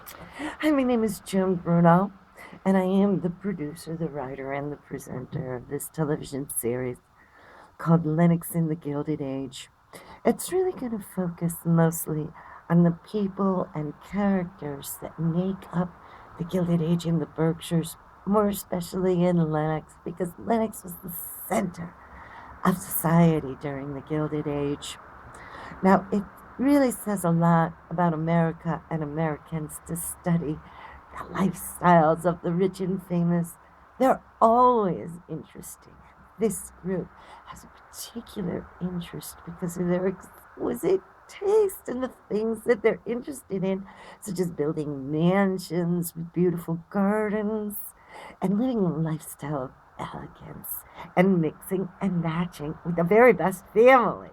Hi, my name is Jim Bruno, and I am the producer, the writer, and the presenter of this television series called Lennox in the Gilded Age. It's really going to focus mostly on the people and characters that make up the Gilded Age in the Berkshires, more especially in Lennox, because Lennox was the center of society during the Gilded Age. Now, it really says a lot about America and Americans to study the lifestyles of the rich and famous. They're always interesting. This group has a particular interest because of their exquisite taste and the things that they're interested in, such as building mansions with beautiful gardens and living a lifestyle of elegance and mixing and matching with the very best families.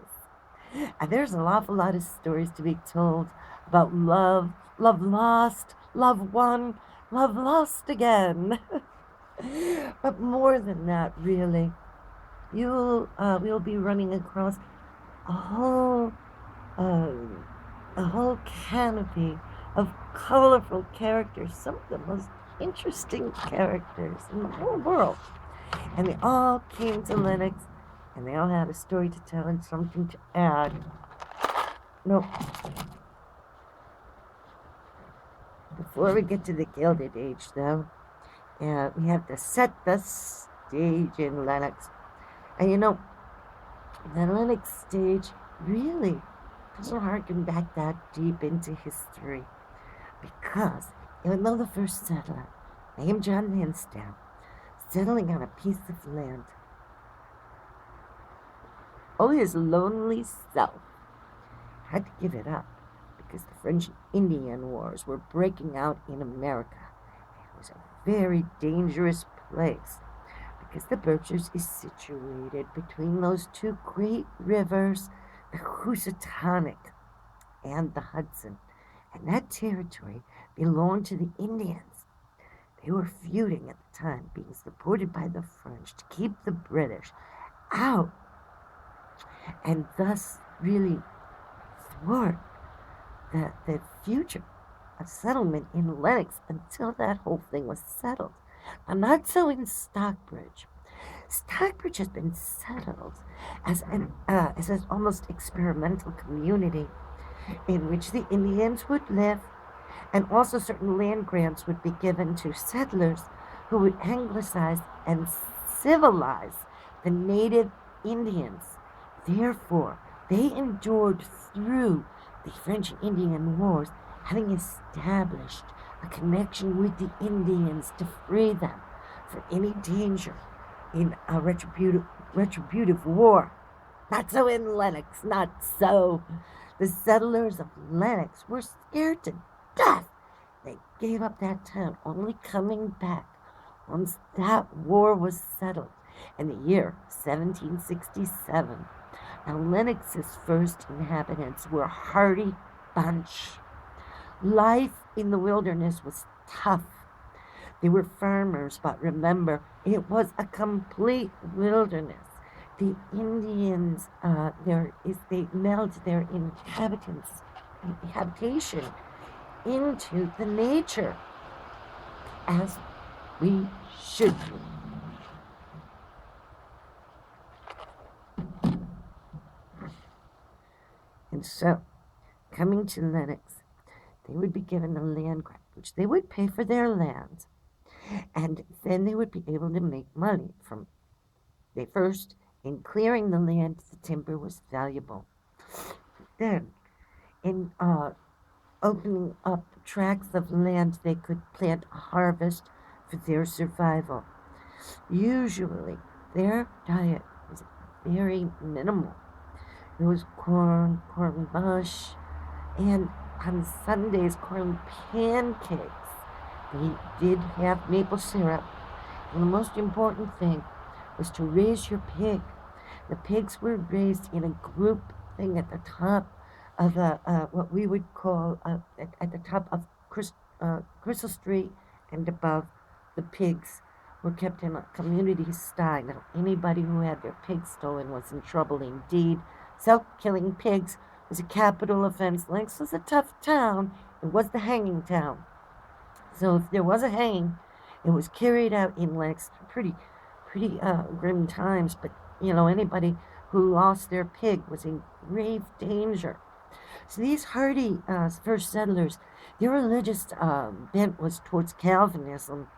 And there's an awful lot of stories to be told about love, love lost, love won, love lost again. But more than that, really, we'll be running across a whole uh, a whole canopy of colorful characters, some of the most interesting characters in the whole world. And they all came to Lennox, and they all had a story to tell and something to add. No, before we get to the Gilded Age, though, we have to set the stage in Lennox. And the Lennox stage really doesn't harken back that deep into history because even though the first settler, named John Lansdowne, settling on a piece of land, all his lonely self had to give it up because the French and Indian Wars were breaking out in America. It was a very dangerous place because the Berkshires is situated between those two great rivers, the Housatonic and the Hudson. And that territory belonged to the Indians. They were feuding at the time, being supported by the French to keep the British out and thus really thwart the future of settlement in Lennox until that whole thing was settled. Now, not so in Stockbridge. Stockbridge has been settled as an almost experimental community in which the Indians would live, and also certain land grants would be given to settlers who would anglicize and civilize the native Indians. Therefore, they endured through the French and Indian Wars, having established a connection with the Indians to free them from any danger in a retributive war. Not so in Lennox, not so. The settlers of Lennox were scared to death. They gave up that town, only coming back once that war was settled in the year 1767. Now, Lennox's first inhabitants were a hardy bunch. Life in the wilderness was tough. They were farmers, but remember, it was a complete wilderness. The Indians, they meld their habitation into the nature as we should do. And so, coming to Lennox, they would be given a land grant, which they would pay for their land, and then they would be able to make money from. They first, in clearing the land, the timber was valuable. Then, in opening up tracts of land, they could plant a harvest for their survival. Usually, their diet was very minimal. It was corn, corn mush, and on Sundays, corn pancakes. They did have maple syrup. And the most important thing was to raise your pig. The pigs were raised in a group thing at the top of what we would call at the top of Crystal Street and above. The pigs were kept in a community stye. Now, anybody who had their pigs stolen was in trouble indeed. So, killing pigs was a capital offense. Lennox was a tough town. It was the hanging town. So if there was a hanging, it was carried out in Lennox pretty grim times. But anybody who lost their pig was in grave danger. So these hardy first settlers, their religious bent was towards Calvinism,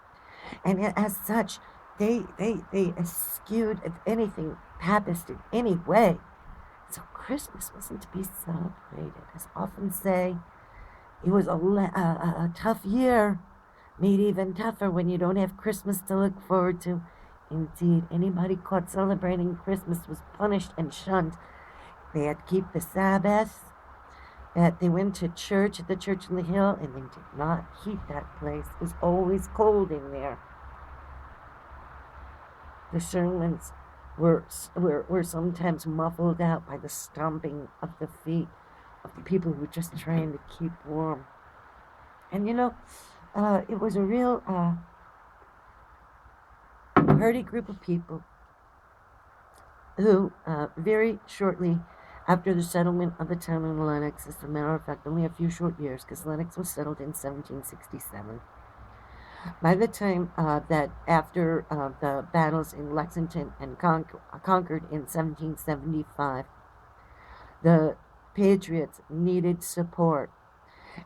and as such, they eschewed, if anything, Papist in any way. So Christmas wasn't to be celebrated. As often say, it was a tough year, made even tougher when you don't have Christmas to look forward to. Indeed, anybody caught celebrating Christmas was punished and shunned. They had to keep the Sabbath. That they went to church at the church on the hill, and they did not heat that place. It was always cold in there. The sermons were sometimes muffled out by the stomping of the feet of the people who were just trying to keep warm. And it was a real hardy group of people who very shortly after the settlement of the town of Lennox, as a matter of fact, only a few short years, because Lennox was settled in 1767. By the time that after the battles in Lexington and Concord in 1775, the Patriots needed support,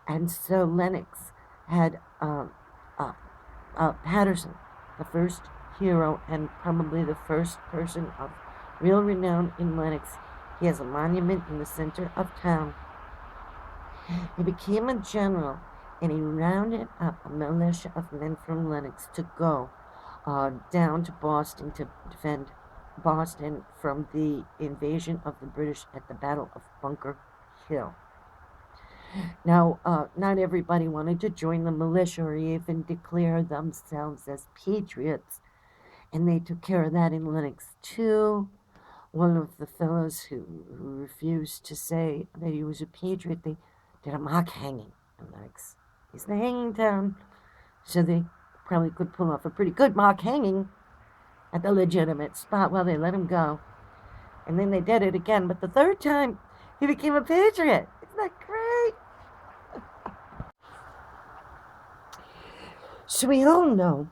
and so Lennox had Patterson, the first hero and probably the first person of real renown in Lennox. He has a monument in the center of town. He became a general, and he rounded up a militia of men from Lennox to go down to Boston to defend Boston from the invasion of the British at the Battle of Bunker Hill. Now, not everybody wanted to join the militia or even declare themselves as patriots, and they took care of that in Lennox too. One of the fellows who refused to say that he was a patriot, they did a mock hanging in Lennox. It's the hanging town, so they probably could pull off a pretty good mock hanging at the legitimate spot. Well, they let him go. And then they did it again, but the third time, he became a patriot. Isn't that great? So we all know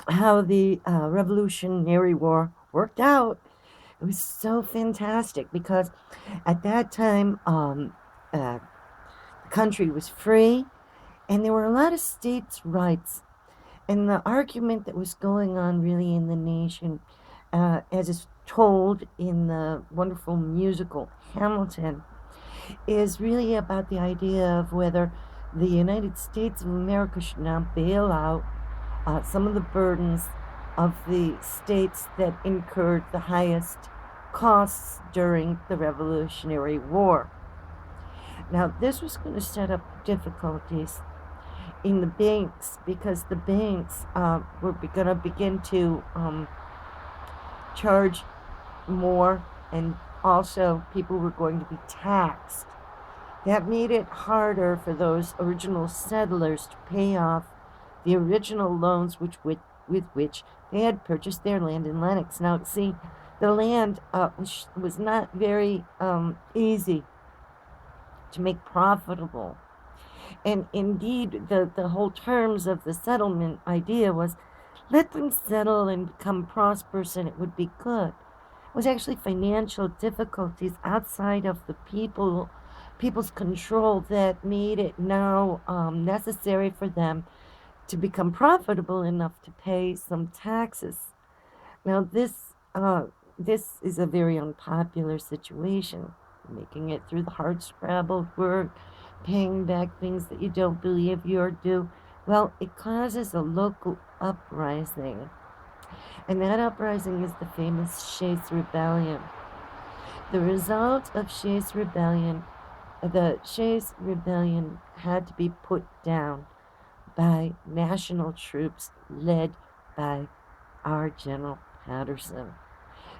how the Revolutionary War worked out. It was so fantastic because at that time, the country was free, and there were a lot of states' rights. And the argument that was going on really in the nation, as is told in the wonderful musical Hamilton, is really about the idea of whether the United States of America should now bail out some of the burdens of the states that incurred the highest costs during the Revolutionary War. Now, this was going to set up difficulties in the banks because the banks were going to begin to charge more, and also people were going to be taxed. That made it harder for those original settlers to pay off the original loans with which they had purchased their land in Lennox. Now, see, the land was not very easy to make profitable. And indeed, the whole terms of the settlement idea was let them settle and become prosperous and it would be good. It was actually financial difficulties outside of the people's control that made it now necessary for them to become profitable enough to pay some taxes. Now, this is a very unpopular situation. Making it through the hard scrabble work, paying back things that you don't believe you're due. Well, it causes a local uprising. And that uprising is the famous Shays Rebellion. The result of the Shays Rebellion had to be put down by national troops led by our General Patterson.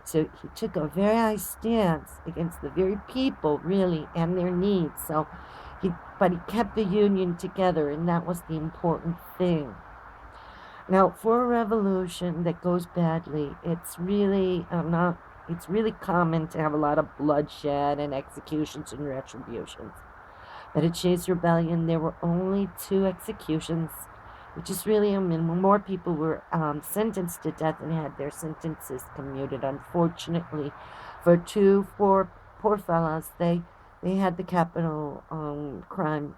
So he took a very high stance against the very people, really, and their needs. But he kept the Union together, and that was the important thing. Now, for a revolution that goes badly, it's really common to have a lot of bloodshed and executions and retributions. At a Chase rebellion, there were only 2 executions, which is really a minimum. More people were sentenced to death and had their sentences commuted. Unfortunately, for two poor fellows, they had the capital crime.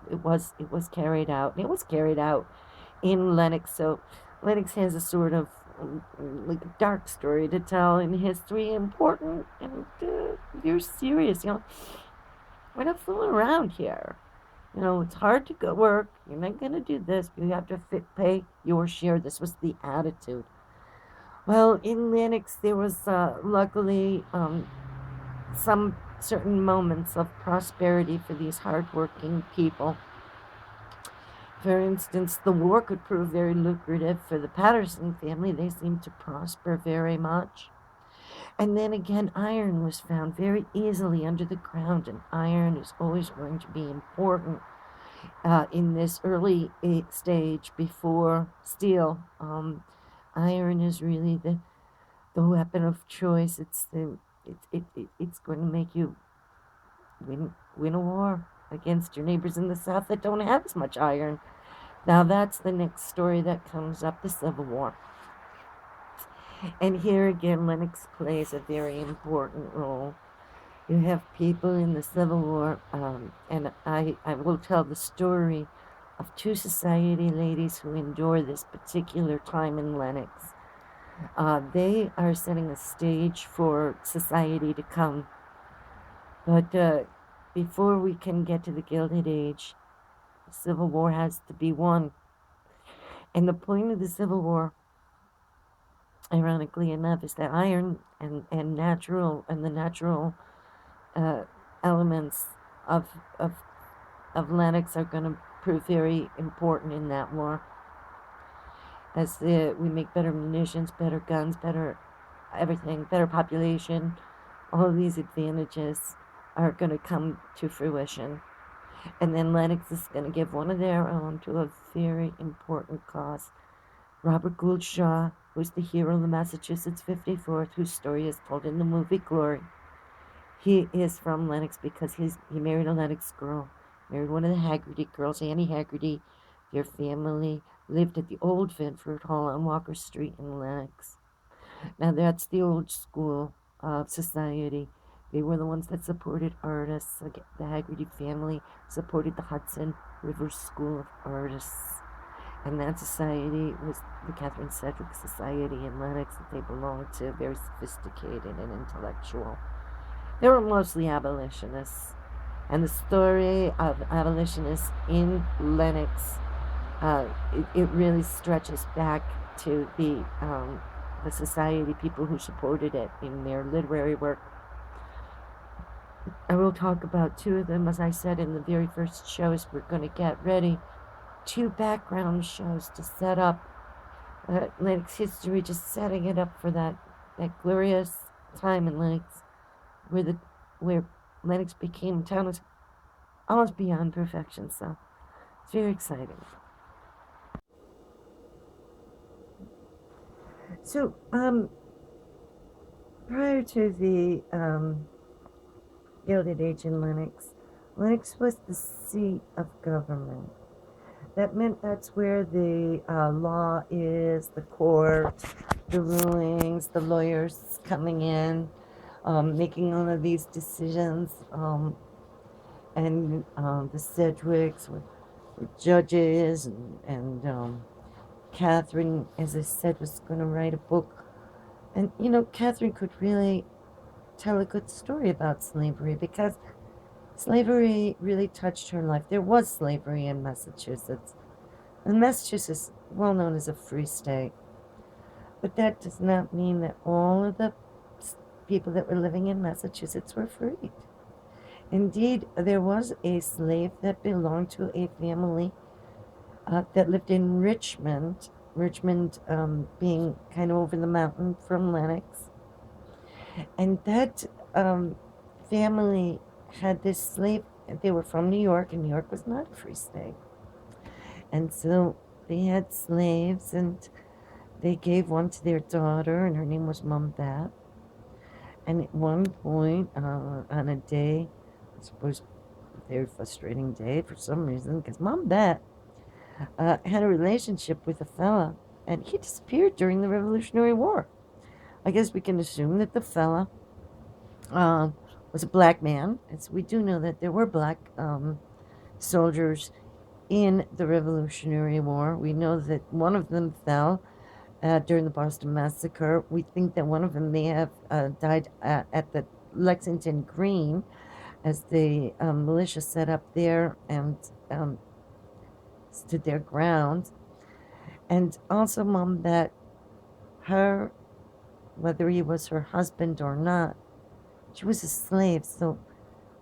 It was carried out. It was carried out in Lennox. So Lennox has a sort of like a dark story to tell in history, important and you're serious. We're not fooling around here. It's hard to go work. You're not gonna do this. You have to pay your share. This was the attitude. Well, in Lennox, there was luckily some certain moments of prosperity for these hardworking people. For instance, the war could prove very lucrative for the Patterson family. They seemed to prosper very much. And then again, iron was found very easily under the ground, and iron is always going to be important in this early stage before steel. Iron is really the weapon of choice. It's going to make you win a war against your neighbors in the South that don't have as much iron. Now that's the next story that comes up, the Civil War. And here again, Lennox plays a very important role. You have people in the Civil War, and I will tell the story of 2 society ladies who endure this particular time in Lennox. They are setting a stage for society to come. But before we can get to the Gilded Age, the Civil War has to be won. And the point of the Civil War, ironically enough, is that iron and the natural elements of of Lennox are going to prove very important in that war. As we make better munitions, better guns, better everything, better population, all of these advantages are going to come to fruition. And then Lennox is going to give one of their own to a very important cause. Robert Gould Shaw, who's the hero of the Massachusetts 54th, whose story is told in the movie Glory. He is from Lennox because he married a Lennox girl, married one of the Haggerty girls, Annie Haggerty. Their family lived at the old Ventford Hall on Walker Street in Lennox. Now that's the old school of society. They were the ones that supported artists. The Haggerty family supported the Hudson River School of Artists. And that society was the Catherine Sedgwick Society in Lennox that they belonged to, very sophisticated and intellectual. They were mostly abolitionists. And the story of abolitionists in Lennox, it really stretches back to the society people who supported it in their literary work. I will talk about 2 of them, as I said in the very first shows. We're going to get ready 2 background shows to set up Lennox history, just setting it up for that glorious time in Lennox, where Lennox became a town was almost beyond perfection. So it's very exciting. So prior to the Gilded Age in Lennox, Lennox was the seat of government. That meant that's where the law is, the court, the rulings, the lawyers coming in, making all of these decisions, and the Sedgwicks were judges, and Catherine, as I said, was going to write a book. And, Catherine could really tell a good story about slavery because slavery really touched her life. There was slavery in Massachusetts. And Massachusetts is well known as a free state. But that does not mean that all of the people that were living in Massachusetts were freed. Indeed, there was a slave that belonged to a family that lived in Richmond, being kind of over the mountain from Lennox. And that family had this slave. They were from New York, and New York was not a free state. And so they had slaves, and they gave one to their daughter, and her name was Mum Bat. And at one point, on a day, I suppose very frustrating day for some reason because Mom Bet had a relationship with a fella, and he disappeared during the Revolutionary War. I guess we can assume that the fella uh, was a black man, and so we do know that there were black soldiers in the Revolutionary War. We know that one of them fell during the Boston Massacre. We think that one of them may have died at the Lexington Green as the militia set up there and stood their ground. And also, Mom, that her, whether he was her husband or not, she was a slave, so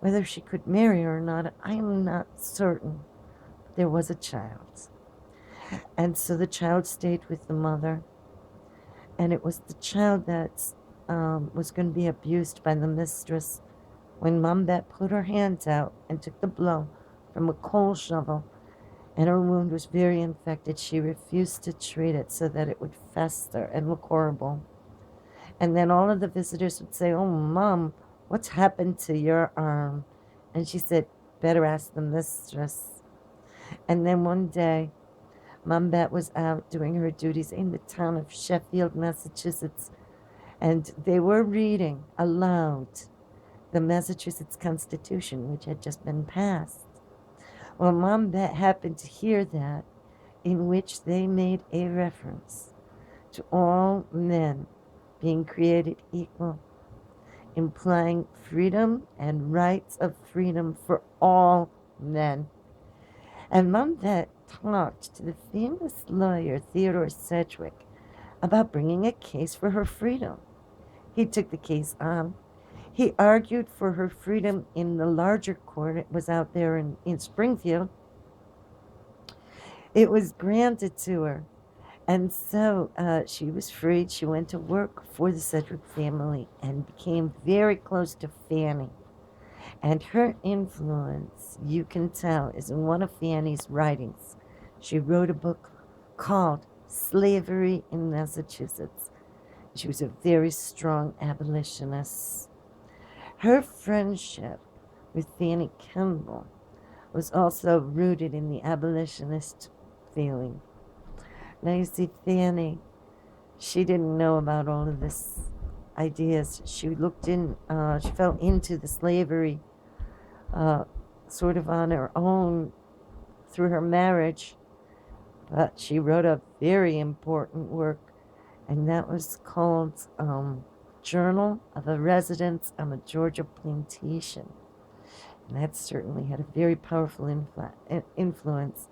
whether she could marry or not, I am not certain. There was a child. And so the child stayed with the mother, and it was the child that was going to be abused by the mistress when Mom Bet put her hands out and took the blow from a coal shovel, and her wound was very infected. She refused to treat it so that it would fester and look horrible. And then all of the visitors would say, "Oh, Mom, what's happened to your arm?" And she said, "Better ask the mistress." And then one day, Mom Bet was out doing her duties in the town of Sheffield, Massachusetts, and they were reading aloud the Massachusetts Constitution, which had just been passed. Well, Mom Bet happened to hear that, in which they made a reference to all men being created equal, implying freedom and rights of freedom for all men. And Mom Bet talked to the famous lawyer Theodore Sedgwick about bringing a case for her freedom. He took the case on. He argued for her freedom in the larger court. It was out there in Springfield. It was granted to her. And so she was freed. She went to work for the Sedgwick family and became very close to Fanny. And her influence, you can tell, is in one of Fanny's writings. She wrote a book called Slavery in Massachusetts. She was a very strong abolitionist. Her friendship with Fanny Kemble was also rooted in the abolitionist feeling. Now you see, Fanny, she didn't know about all of this ideas. She she fell into the slavery sort of on her own through her marriage, but she wrote a very important work, and that was called Journal of a Residence on a Georgia Plantation. And that certainly had a very powerful influence.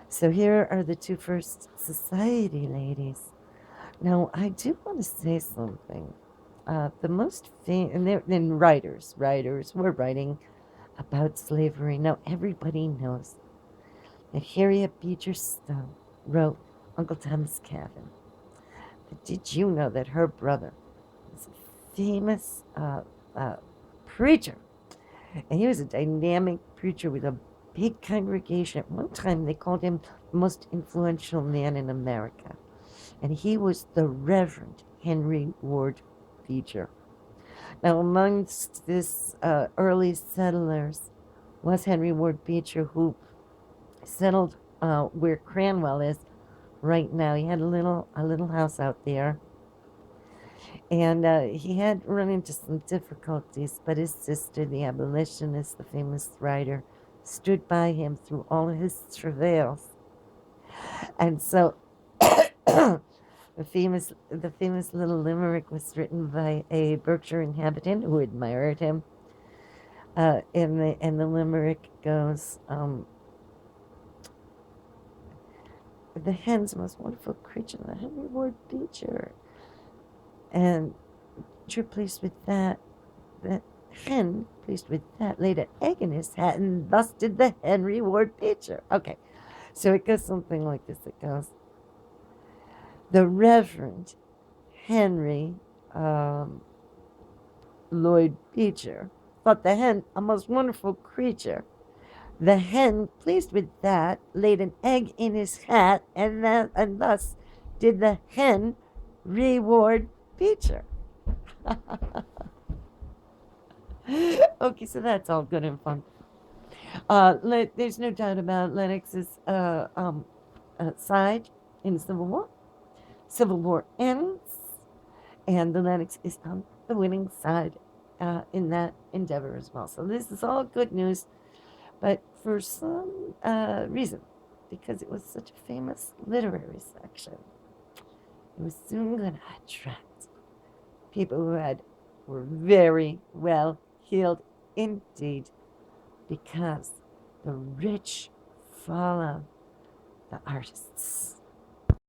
So here are the two first society ladies. Now, I do want to say something. The most famous, and then writers were writing about slavery. Now, everybody knows that Harriet Beecher Stowe wrote Uncle Tom's Cabin. But did you know that her brother was a famous preacher? And he was a dynamic preacher with a big congregation. At one time, they called him the most influential man in America. And he was the Reverend Henry Ward Beecher. Now, amongst this early settlers was Henry Ward Beecher, who settled where Cranwell is right now. He had a little house out there. And he had run into some difficulties, but his sister, the abolitionist, the famous writer, stood by him through all of his travails. And so the famous little limerick was written by a Berkshire inhabitant who admired him. And the limerick goes, "The hen's most wonderful creature, the Henry Ward Beecher." And you're pleased with that. The hen, pleased with that, laid an egg in his hat, and thus did the Henry Ward Beecher. Okay, so it goes something like this. It goes, the Reverend Henry Lloyd Beecher thought the hen a most wonderful creature. The hen, pleased with that, laid an egg in his hat, and thus did the Henry Ward Beecher. Okay, so that's all good and fun. There's no doubt about Lennox's side in the Civil War. Civil War ends, and the Lennox is on the winning side in that endeavor as well. So this is all good news, but for some reason, because it was such a famous literary section, it was soon going to attract people were very well heeled indeed, because the rich follow the artists.